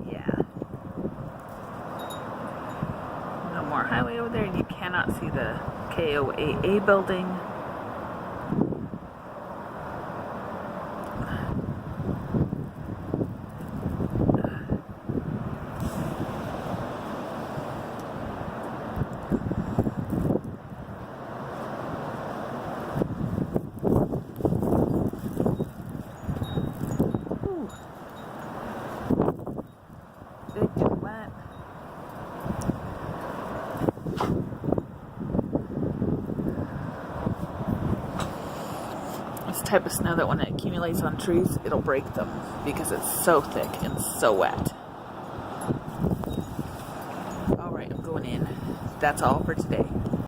Yeah. No more highway over there, and you cannot see the KOAA building. This type of snow that when it accumulates on trees, it'll break them because it's so thick and so wet. Alright, I'm going in. That's all for today.